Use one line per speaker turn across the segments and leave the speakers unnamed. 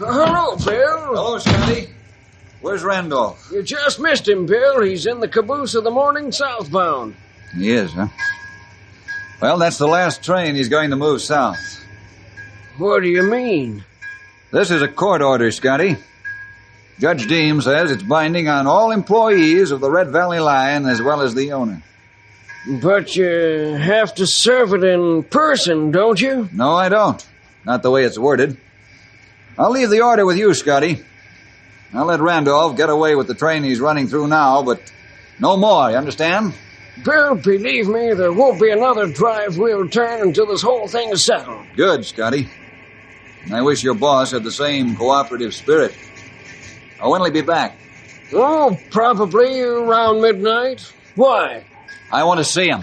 Hello, Bill.
Hello, Scotty. Where's Randolph?
You just missed him, Bill. He's in the caboose of the morning southbound.
He is, huh? Well, that's the last train he's going to move south.
What do you mean?
This is a court order, Scotty. Judge Deem says it's binding on all employees of the Red Valley Line as well as the owner.
But you have to serve it in person, don't you?
No, I don't. Not the way it's worded. I'll leave the order with you, Scotty. I'll let Randolph get away with the train he's running through now, but no more, you understand?
Bill, believe me, there won't be another drive-wheel turn until this whole thing is settled.
Good, Scotty. I wish your boss had the same cooperative spirit. When'll he be back?
Oh, probably around midnight. Why?
I want to see him.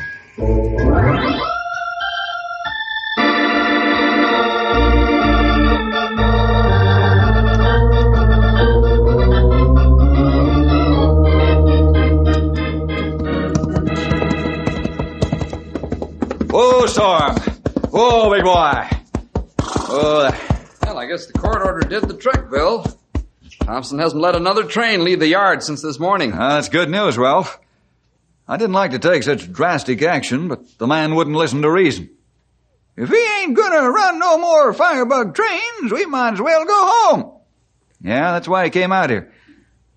Whoa, Storm. Whoa, big boy. Oh,
well, I guess the court order did the trick, Bill. Thompson hasn't let another train leave the yard since this morning.
That's good news, Ralph. I didn't like to take such drastic action, but the man wouldn't listen to reason. If he ain't gonna run no more firebug trains, we might as well go home. Yeah, that's why he came out here.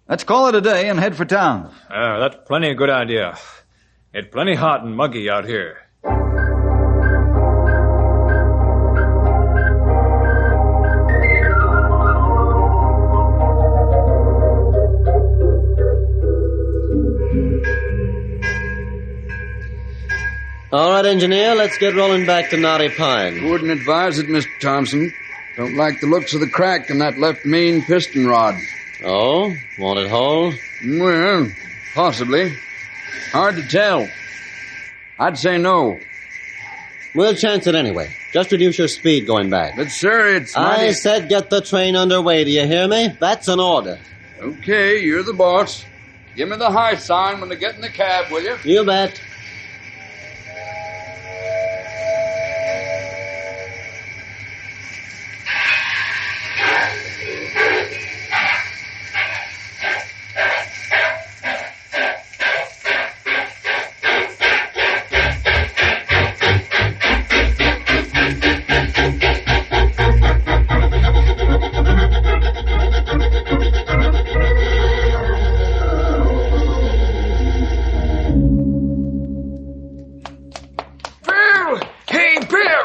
Let's call it a day and head for town.
That's plenty a good idea. It's plenty hot and muggy out here.
All right, engineer, let's get rolling back to Knotty Pine.
Wouldn't advise it, Mr. Thompson. Don't like the looks of the crack in that left main piston rod.
Oh? Want it whole?
Well, possibly. Hard to tell. I'd say no.
We'll chance it anyway. Just reduce your speed going back.
But, sir, it's mighty...
I said get the train underway, do you hear me? That's an order.
Okay, you're the boss. Give me the high sign when they get in the cab, will you?
You bet.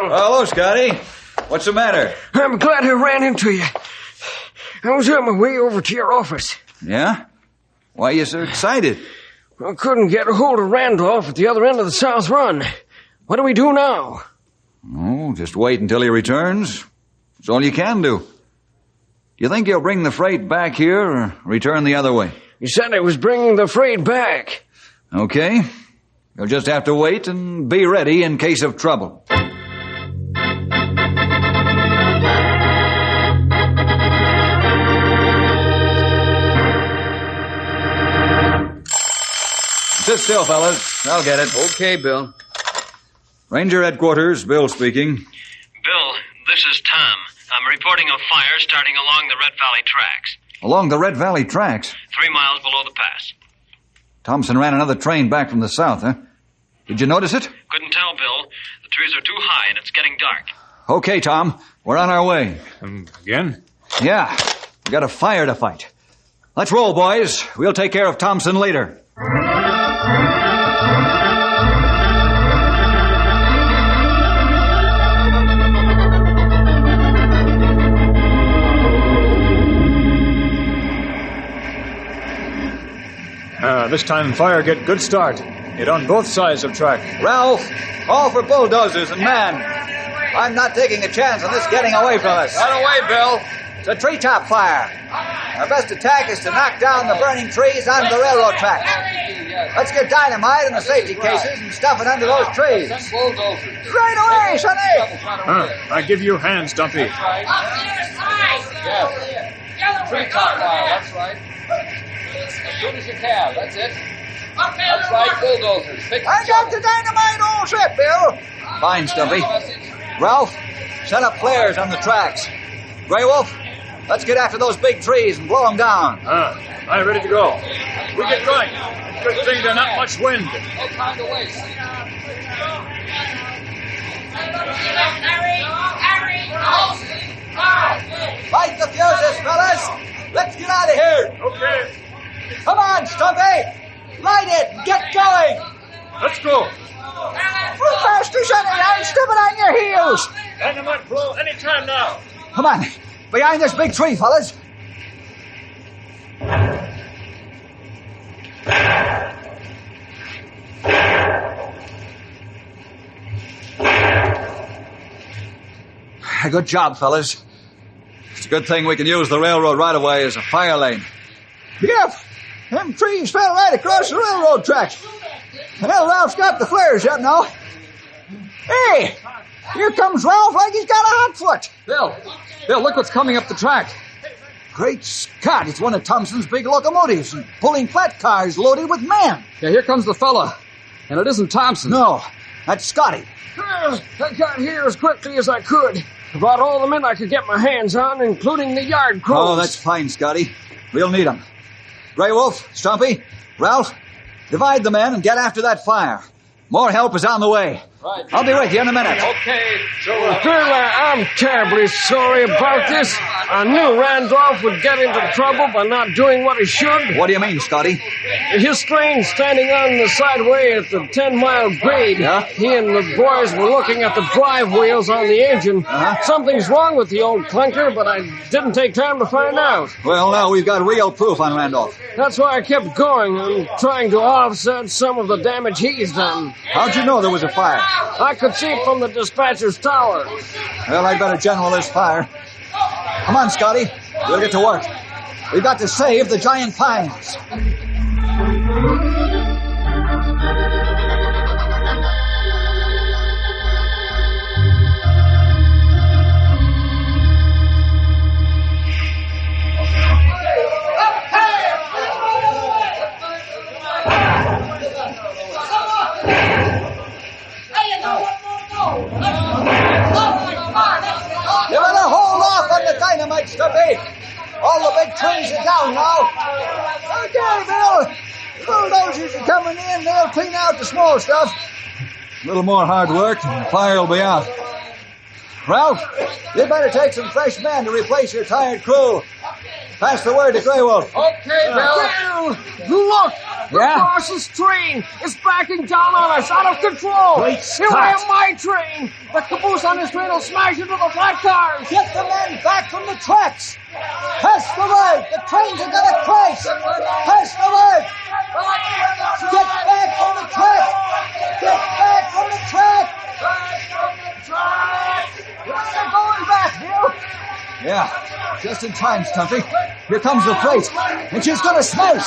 Hello, Scotty. What's the matter?
I'm glad I ran into you. I was on my way over to your office.
Yeah? Why are you so excited?
I couldn't get a hold of Randolph at the other end of the South Run. What do we do now?
Oh, just wait until he returns. That's all you can do. Do you think he'll bring the freight back here or return the other way?
You said I was bringing the freight back.
Okay. You'll just have to wait and be ready in case of trouble. Sit still, fellas. I'll get it.
Okay, Bill.
Ranger headquarters, Bill speaking.
Bill, this is Tom. I'm reporting a fire starting along the Red Valley tracks.
Along the Red Valley tracks?
3 miles below the pass.
Thompson ran another train back from the south, huh? Did you notice it?
Couldn't tell, Bill. The trees are too high and it's getting dark.
Okay, Tom. We're on our way.
Again?
Yeah. We got a fire to fight. Let's roll, boys. We'll take care of Thompson later.
This time fire get good start. Get on both sides of track.
Ralph, all for bulldozers and man. I'm not taking a chance on this getting away from us.
Right away, Bill.
It's a treetop fire. Our best attack is to knock down the burning trees onto the railroad tracks. Let's get dynamite in the safety cases and stuff it under those trees. Right away, Sonny!
I give you hands, Dumpy.
Treetop fire, that's right. As soon as you can, that's it. That's right, bulldozers.
I got the dynamite all set, Bill. Fine, Stumpy. Ralph, set up flares on the tracks. Grey Wolf, Let's get after those big trees and blow them down.
I'm ready to go. We get going. Good thing there's not much wind.
No time to waste.
Light the fuses, fellas. Let's get out of here.
Okay,
Come on, Stumpy. Light it and get going.
let's go.
Move faster, Sonny. I'm stepping on your heels.
Dynamite blow any time now.
Come on. Behind this big tree, fellas. Good job, fellas. It's a good thing we can use the railroad right-of-way as a fire lane. Yep. Them trees fell right across the railroad tracks. Well, Ralph's got the flares up now. Hey! Here comes Ralph like he's got a hot foot.
Bill, look what's coming up the track.
Great Scott, it's one of Thompson's big locomotives and pulling flat cars loaded with men.
Yeah, here comes the fella. And it isn't Thompson.
No, that's Scotty.
I got here as quickly as I could. I brought all the men I could get my hands on, including the yard crews.
Oh, that's fine, Scotty. We'll need them. Grey Wolf, Stumpy, Ralph, divide the men and get after that fire. More help is on the way.
Right.
I'll be with you in a minute.
Okay.
Bill, I'm terribly sorry about this. I knew Randolph would get into trouble by not doing what he should.
What do you mean, Scotty?
His train standing on the sideway at the 10-mile grade.
Yeah?
He and the boys were looking at the drive wheels on the engine. Something's wrong with the old clunker, but I didn't take time to find out.
Well, now we've got real proof on Randolph.
That's why I kept going and trying to offset some of the damage he's done.
How'd you know there was a fire?
I could see it from the dispatcher's tower.
Well, I'd better general this fire. Come on, Scotty. We'll get to work. We've got to save the giant pines. You better hold off on the dynamite, Stumpy. All the big trees are down now. Okay, Bill. Bulldozers are coming in. They'll clean out the small stuff. A little more hard work and the fire will be out. Ralph, you'd better take some fresh men to replace your tired crew. Pass the word to Grey Wolf.
Okay, Bill.
Look! The
Yeah?
boss's train is backing down on us, out of control!
Great
He'll
Scott.
ram my train! The caboose on his train will smash into the flat cars!
Get the men back from the tracks. Pass the word. The trains are going to crash. Pass the word. Get back from the track. Get back from the track. They're going back, Bill. Yeah, just in time, Stumpy. Here comes the freight, and she's going to smash.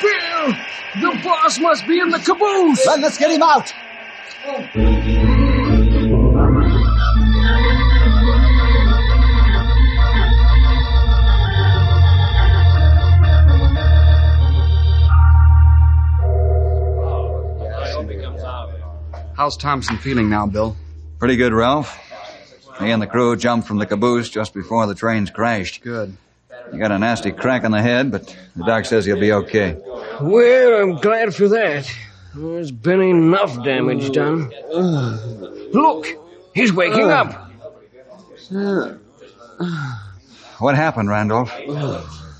Bill! The boss must be in the caboose!
Then let's get him out.
How's Thompson feeling now, Bill?
Pretty good, Ralph. He and the crew jumped from the caboose just before the trains crashed.
Good.
He got a nasty crack on the head, but the doc says he'll be okay.
Well, I'm glad for that. There's been enough damage done. Look! He's waking up!
What happened, Randolph?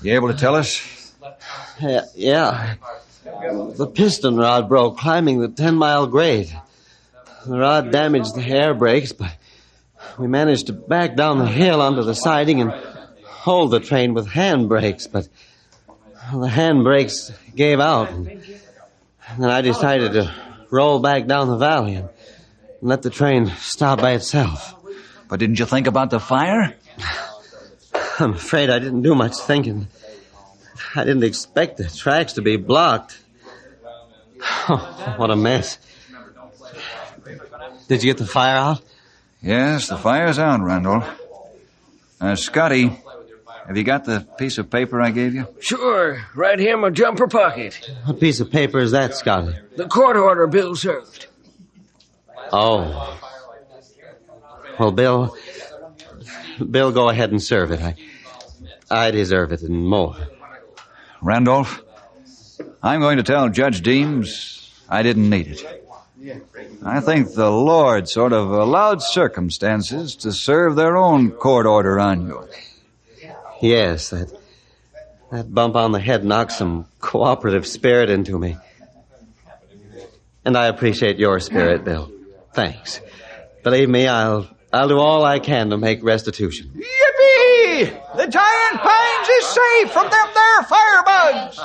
You able to tell us?
Yeah. The piston rod broke climbing the 10-mile grade. The rod damaged the air brakes, but we managed to back down the hill onto the siding and hold the train with hand brakes, but the hand brakes gave out. And then I decided to roll back down the valley and let the train stop by itself.
But didn't you think about the fire?
I'm afraid I didn't do much thinking. I didn't expect the tracks to be blocked. Oh, what a mess. Did you get the fire out?
Yes, the fire's out, Randolph. Scotty, Have you got the piece of paper I gave you?
Sure, right here in my jumper pocket.
What piece of paper is that, Scotty?
The court order Bill served.
Oh. Well, Bill, go ahead and serve it. I deserve it and more.
Randolph, I'm going to tell Judge Deems I didn't need it. I think the Lord sort of allowed circumstances to serve their own court order on you.
Yes, that bump on the head knocked some cooperative spirit into me. And I appreciate your spirit, Bill. Thanks. Believe me, I'll do all I can to make restitution.
Yippee! The giant pines is safe from them there firebugs!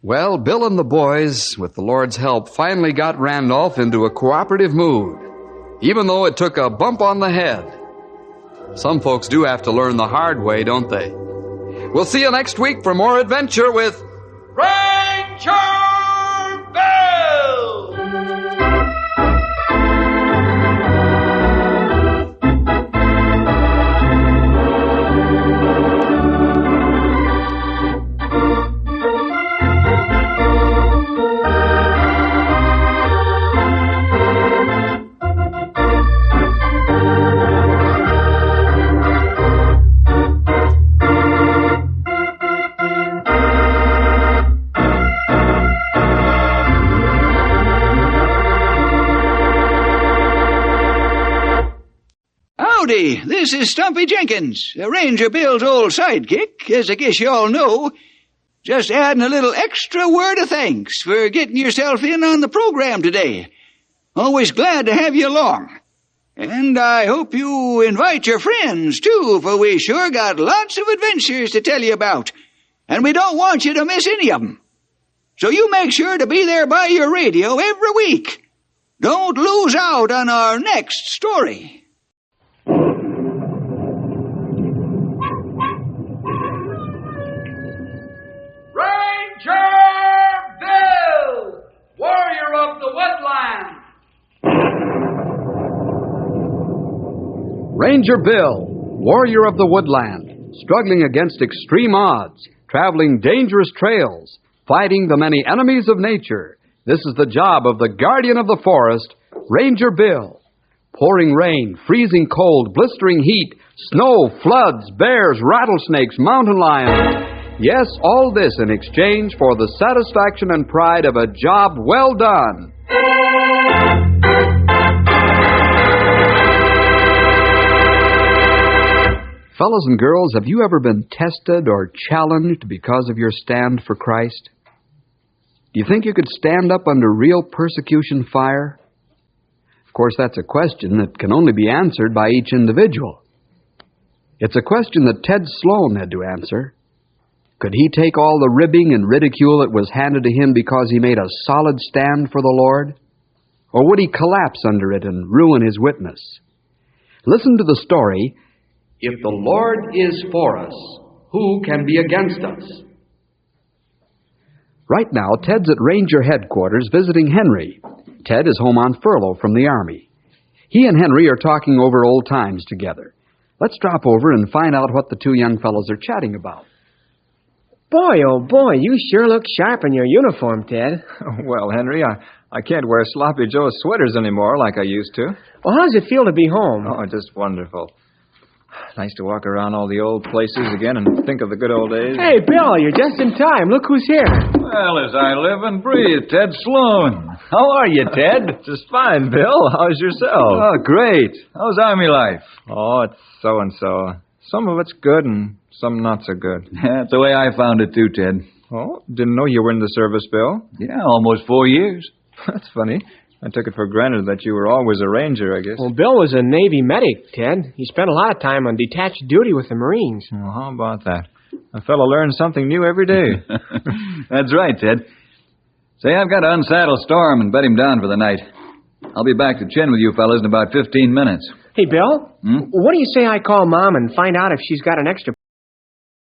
Well, Bill and the boys, with the Lord's help, finally got Randolph into a cooperative mood, even though it took a bump on the head. Some folks do have to learn the hard way, don't they? We'll see you next week for more adventure with Ranger Bill!
Howdy, this is Stumpy Jenkins, Ranger Bill's old sidekick, as I guess you all know. Just adding a little extra word of thanks for getting yourself in on the program today. Always glad to have you along. And I hope you invite your friends, too, for we sure got lots of adventures to tell you about. And we don't want you to miss any of them. So you make sure to be there by your radio every week. Don't lose out on our next story.
Ranger Bill, warrior of the woodland.
Ranger Bill, warrior of the woodland, struggling against extreme odds, traveling dangerous trails, fighting the many enemies of nature. This is the job of the guardian of the forest, Ranger Bill. Pouring rain, freezing cold, blistering heat, snow, floods, bears, rattlesnakes, mountain lions. Yes, all this in exchange for the satisfaction and pride of a job well done. Fellows and girls, have you ever been tested or challenged because of your stand for Christ? Do you think you could stand up under real persecution fire? Of course, that's a question that can only be answered by each individual. It's a question that Ted Sloan had to answer. Could he take all the ribbing and ridicule that was handed to him because he made a solid stand for the Lord? Or would he collapse under it and ruin his witness? Listen to the story, If the Lord is for us, who can be against us? Right now, Ted's at Ranger headquarters visiting Henry. Ted is home on furlough from the Army. He and Henry are talking over old times together. Let's drop over and find out what the two young fellows are chatting about.
Boy, oh boy, you sure look sharp in your uniform, Ted.
Well, Henry, I can't wear Sloppy Joe sweaters anymore like I used to.
Well, how does it feel to be home?
Oh, just wonderful. Nice to walk around all the old places again and think of the good old days.
Hey, Bill, you're just in time. Look who's here.
Well, as I live and breathe, Ted Sloan. How are you, Ted?
Just fine, Bill. How's yourself?
Oh, great. How's Army life?
Oh, it's so-and-so. Some of it's good and some not so good.
That's the way I found it, too, Ted.
Oh, didn't know you were in the service, Bill.
Yeah, almost 4 years.
That's funny. I took it for granted that you were always a ranger, I guess.
Well, Bill was a Navy medic, Ted. He spent a lot of time on detached duty with the Marines.
Well, how about that? A fellow learns something new every day.
That's right, Ted. Say, I've got to unsaddle Storm and bed him down for the night. I'll be back to chin with you fellas in about 15 minutes.
Hey, Bill, what do you say I call Mom and find out if she's got an extra